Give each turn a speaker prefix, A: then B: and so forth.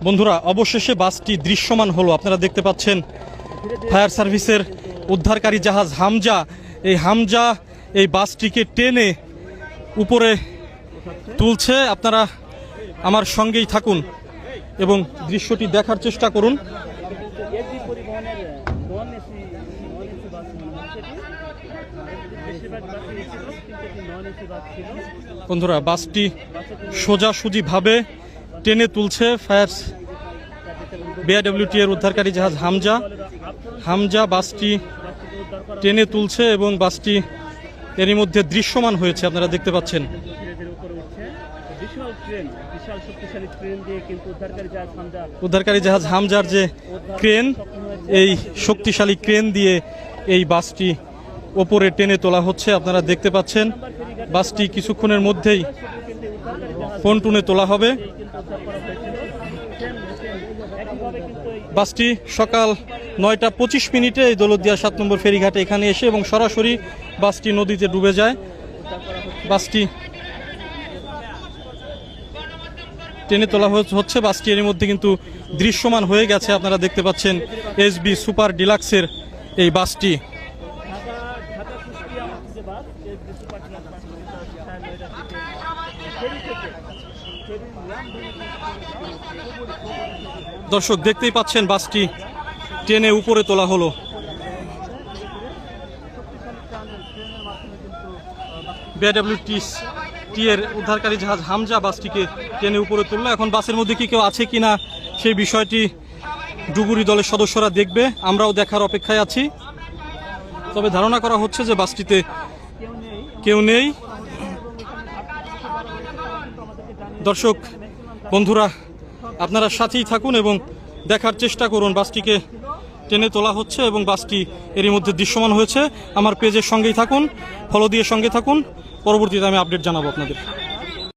A: বন্ধুরা, অবশেষে বাসটি দৃশ্যমান হলো। আপনারা দেখতে পাচ্ছেন ফায়ার সার্ভিসের উদ্ধারকারী জাহাজ হামজা, এই হামজা এই বাসটিকে টেনে উপরে তুলছে। আপনারা আমার সঙ্গেই থাকুন এবং দৃশ্যটি দেখার চেষ্টা করুন। বন্ধুরা, বাসটি সোজাসুজিভাবে টেনে তুলছে ফায়ার বিআরডব্লিউটি এর উদ্ধারকারী জাহাজ হামজা বাসটি টেনে তুলছে এবং বাসটি এরই মধ্যে দৃশ্যমান হয়েছে। আপনারা দেখতে পাচ্ছেন উদ্ধারকারী জাহাজ হামজার যে ক্রেন, এই শক্তিশালী ক্রেন দিয়ে এই বাসটি ওপরে টেনে তোলা হচ্ছে। আপনারা দেখতে পাচ্ছেন বাসটি কিছুক্ষণের মধ্যেই পন্টুনে তোলা হবে। বাসটি সকাল 9:25 এই দৌলতদিয়া 7 নম্বর ফেরিঘাটে এখানে এসে এবং সরাসরি বাসটি নদীতে ডুবে যায়। বাসটি টেনে তোলা হচ্ছে। বাসটি এর মধ্যে কিন্তু দৃশ্যমান হয়ে গেছে। আপনারা দেখতে পাচ্ছেন এসবি সুপার ডিলাক্সের এই বাসটি। দর্শক দেখতেই পাচ্ছেন বাসটি টেনে উপরে তোলা হলো। বিআরডব্লিউটি এর উদ্ধারকারী জাহাজ হামজা বাসটিকে টেনে উপরে তুললো। এখন বাসের মধ্যে কি কেউ আছে কিনা সেই বিষয়টি ডুবুরি দলের সদস্যরা দেখবে, আমরাও দেখার অপেক্ষায় আছি। তবে ধারণা করা হচ্ছে যে বাসটিতে কেউ নেই। দর্শক বন্ধুরা, আপনারা সাথেই থাকুন এবং দেখার চেষ্টা করুন। বাসটিকে টেনে তোলা হচ্ছে এবং বাসটি এরই মধ্যে দৃশ্যমান হয়েছে। আমার পেজের সঙ্গেই থাকুন, ফলো দিয়ে সঙ্গে থাকুন। পরবর্তীতে আমি আপডেট জানাবো আপনাদের।